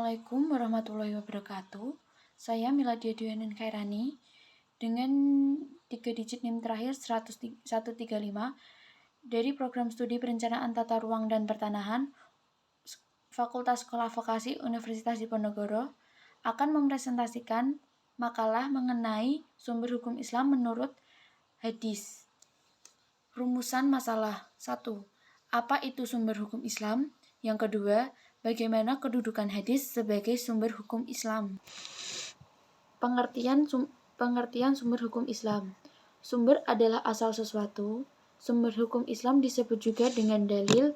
Assalamualaikum warahmatullahi wabarakatuh. Saya Miladia Dwianin Khairani dengan 3 digit NIM terakhir 135 dari program studi perencanaan tata ruang dan pertanahan Fakultas Sekolah Vokasi Universitas Diponegoro akan mempresentasikan makalah mengenai sumber hukum Islam menurut hadis. Rumusan masalah 1. Apa itu sumber hukum Islam? Yang kedua, bagaimana kedudukan hadis sebagai sumber hukum Islam? Pengertian sumber hukum Islam. Sumber adalah asal sesuatu. Sumber hukum Islam disebut juga dengan dalil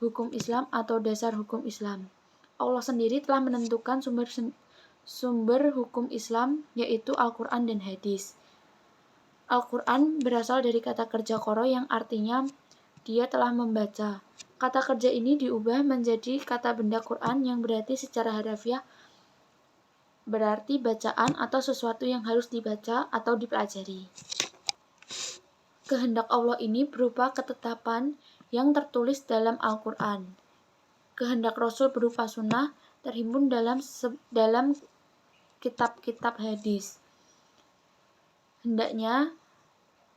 hukum Islam atau dasar hukum Islam. Allah sendiri telah menentukan sumber hukum Islam, yaitu Al-Quran dan hadis. Al-Quran berasal dari kata kerja qara yang artinya dia telah membaca. Kata kerja ini diubah menjadi kata benda Quran yang berarti secara harfiah berarti bacaan atau sesuatu yang harus dibaca atau dipelajari. Kehendak Allah ini berupa ketetapan yang tertulis dalam Al-Quran. Kehendak Rasul berupa sunnah terhimpun dalam kitab-kitab hadis. Hendaknya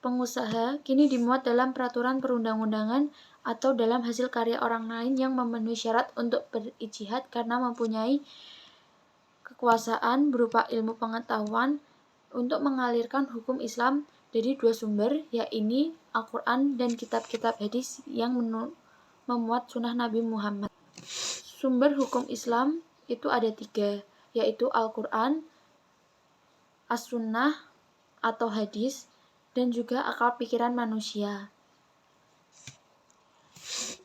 pengusaha kini dimuat dalam peraturan perundang-undangan atau dalam hasil karya orang lain yang memenuhi syarat untuk berijtihad karena mempunyai kekuasaan berupa ilmu pengetahuan untuk mengalirkan hukum Islam dari dua sumber, yaitu Al-Quran dan kitab-kitab hadis yang memuat sunnah Nabi Muhammad. Sumber hukum Islam itu ada 3, yaitu Al-Quran, As-Sunnah atau hadis, dan juga akal pikiran manusia.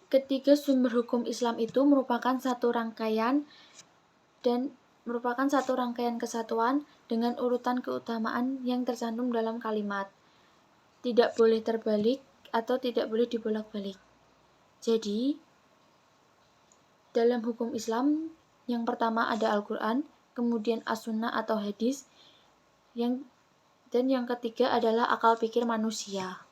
Ketiga sumber hukum Islam itu merupakan satu rangkaian kesatuan dengan urutan keutamaan yang tercantum dalam kalimat. Tidak boleh terbalik atau tidak boleh dibolak-balik. Jadi, dalam hukum Islam yang pertama ada Al-Quran, kemudian As-Sunnah atau hadis, dan yang ketiga adalah akal pikir manusia.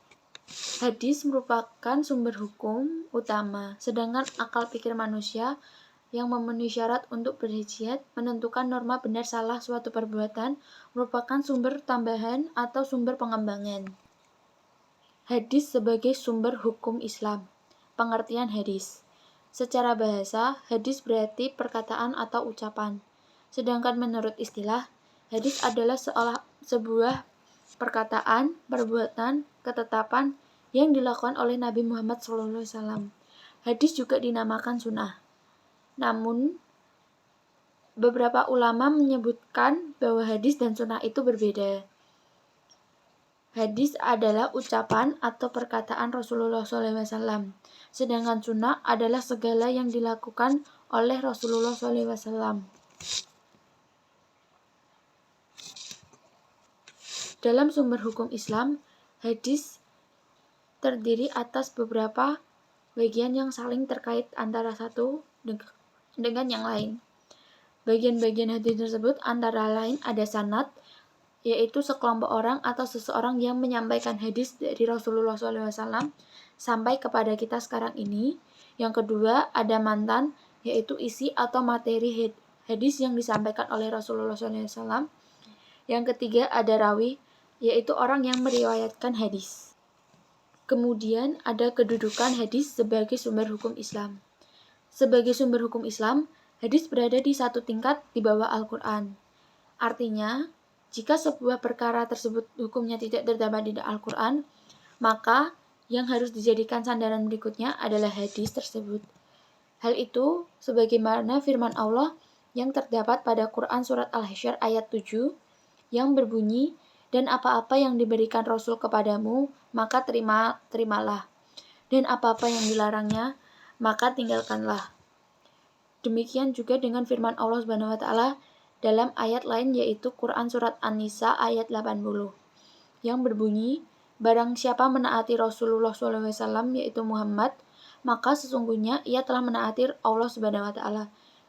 Hadis merupakan sumber hukum utama, sedangkan akal pikir manusia yang memenuhi syarat untuk berijtihad menentukan norma benar salah suatu perbuatan merupakan sumber tambahan atau sumber pengembangan. Hadis sebagai sumber hukum Islam. Pengertian hadis. Secara bahasa, hadis berarti perkataan atau ucapan. Sedangkan menurut istilah, hadis adalah sebuah perkataan, perbuatan, ketetapan yang dilakukan oleh Nabi Muhammad SAW. Hadis juga dinamakan sunnah. Namun, beberapa ulama menyebutkan bahwa hadis dan sunnah itu berbeda. Hadis adalah ucapan atau perkataan Rasulullah SAW, sedangkan sunnah adalah segala yang dilakukan oleh Rasulullah SAW. Dalam sumber hukum Islam, hadis terdiri atas beberapa bagian yang saling terkait antara satu dengan yang lain. Bagian-bagian hadis tersebut antara lain ada sanad, yaitu sekelompok orang atau seseorang yang menyampaikan hadis dari Rasulullah SAW sampai kepada kita sekarang ini. Yang kedua ada matan, yaitu isi atau materi hadis yang disampaikan oleh Rasulullah SAW. Yang ketiga ada rawi, yaitu orang yang meriwayatkan hadis. Kemudian ada kedudukan hadis sebagai sumber hukum Islam. Sebagai sumber hukum Islam, hadis berada di satu tingkat di bawah Al-Quran. Artinya, jika sebuah perkara tersebut hukumnya tidak terdapat di Al-Quran, maka yang harus dijadikan sandaran berikutnya adalah hadis tersebut. Hal itu sebagaimana firman Allah yang terdapat pada Quran Surat Al-Hasyr ayat 7 yang berbunyi, dan apa-apa yang diberikan Rasul kepadamu, maka terimalah. Dan apa-apa yang dilarangnya, maka tinggalkanlah. Demikian juga dengan firman Allah SWT dalam ayat lain, yaitu Quran Surat An-Nisa ayat 80 yang berbunyi, barang siapa menaati Rasulullah SAW yaitu Muhammad, maka sesungguhnya ia telah menaati Allah SWT.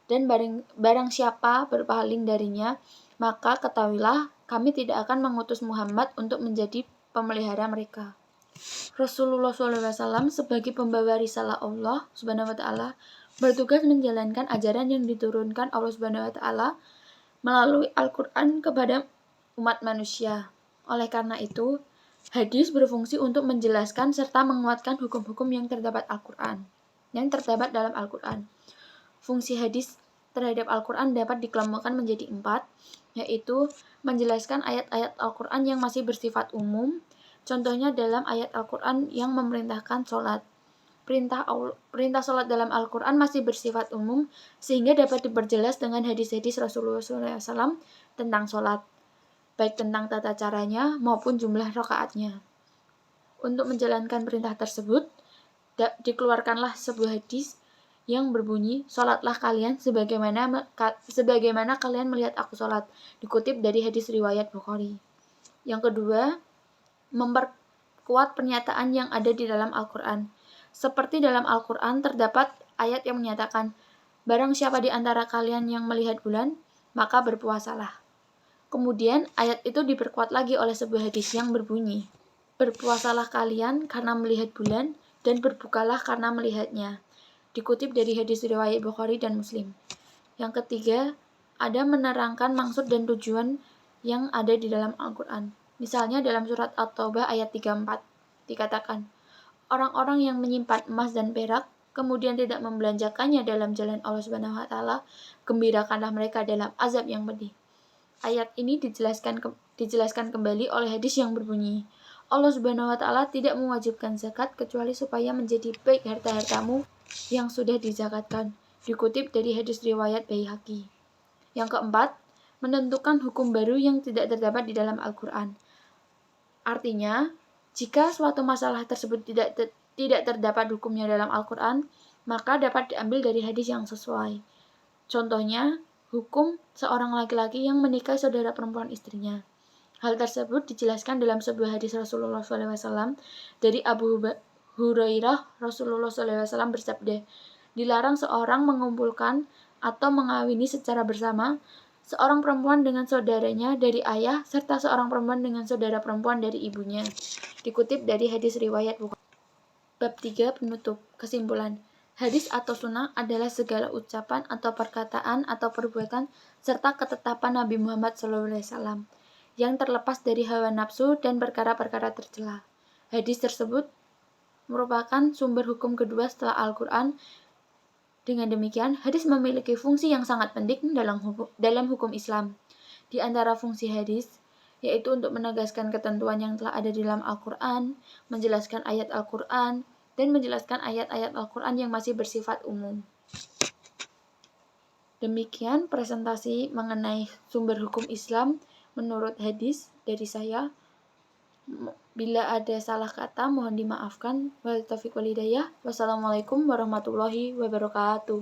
Dan barang siapa berpaling darinya, maka ketahuilah kami tidak akan mengutus Muhammad untuk menjadi pemelihara mereka. Rasulullah SAW sebagai pembawa risalah Allah SWT bertugas menjalankan ajaran yang diturunkan Allah Subhanahu wa taala melalui Al-Qur'an kepada umat manusia. Oleh karena itu, hadis berfungsi untuk menjelaskan serta menguatkan hukum-hukum yang terdapat dalam Al-Qur'an. Fungsi hadis terhadap Al-Qur'an dapat dikelompokkan menjadi 4, yaitu menjelaskan ayat-ayat Al-Qur'an yang masih bersifat umum. Contohnya dalam ayat Al-Qur'an yang memerintahkan sholat. Perintah sholat dalam Al-Quran masih bersifat umum sehingga dapat diperjelas dengan hadis-hadis Rasulullah SAW tentang sholat, baik tentang tata caranya maupun jumlah rakaatnya. Untuk menjalankan perintah tersebut, dikeluarkanlah sebuah hadis yang berbunyi, "Sholatlah kalian sebagaimana kalian melihat aku sholat", dikutip dari hadis riwayat Bukhari. Yang kedua, memperkuat pernyataan yang ada di dalam Al-Quran. Seperti dalam Al-Quran terdapat ayat yang menyatakan, "Barang siapa di antara kalian yang melihat bulan, maka berpuasalah." Kemudian ayat itu diperkuat lagi oleh sebuah hadis yang berbunyi, "Berpuasalah kalian karena melihat bulan, dan berbukalah karena melihatnya." Dikutip dari hadis riwayat Bukhari dan Muslim. Yang ketiga, ada menerangkan maksud dan tujuan yang ada di dalam Al-Quran. Misalnya dalam surat At-Taubah ayat 34 dikatakan, "Orang-orang yang menyimpan emas dan perak kemudian tidak membelanjakannya dalam jalan Allah Subhanahu wa taala, gembirakanlah mereka dalam azab yang pedih." Ayat ini dijelaskan kembali oleh hadis yang berbunyi, Allah Subhanahu wa taala tidak mewajibkan zakat kecuali supaya menjadi baik harta-hartamu yang sudah dizakatkan. Dikutip dari hadis riwayat Baihaqi. Yang keempat, menentukan hukum baru yang tidak terdapat di dalam Al-Quran. Artinya, jika suatu masalah tersebut tidak terdapat hukumnya dalam Al-Quran, maka dapat diambil dari hadis yang sesuai. Contohnya, hukum seorang laki-laki yang menikahi saudara perempuan istrinya. Hal tersebut dijelaskan dalam sebuah hadis Rasulullah SAW dari Abu Hurairah. Rasulullah SAW bersabda, "Dilarang seorang mengumpulkan atau mengawini secara bersama seorang perempuan dengan saudaranya dari ayah, serta seorang perempuan dengan saudara perempuan dari ibunya." Dikutip dari hadis riwayat Bukhari. Bab 3 penutup. Kesimpulan. Hadis atau sunnah adalah segala ucapan atau perkataan atau perbuatan serta ketetapan Nabi Muhammad SAW yang terlepas dari hawa nafsu dan perkara-perkara tercela. Hadis tersebut merupakan sumber hukum kedua setelah Al-Quran. Dengan demikian, hadis memiliki fungsi yang sangat penting dalam hukum Islam. Di antara fungsi hadis, yaitu untuk menegaskan ketentuan yang telah ada di dalam Al-Quran, menjelaskan ayat Al-Quran, dan menjelaskan ayat-ayat Al-Quran yang masih bersifat umum. Demikian presentasi mengenai sumber hukum Islam menurut hadis dari saya. Bila ada salah kata, mohon dimaafkan. Wabillahi taufiq wal hidayah. Wassalamualaikum warahmatullahi wabarakatuh.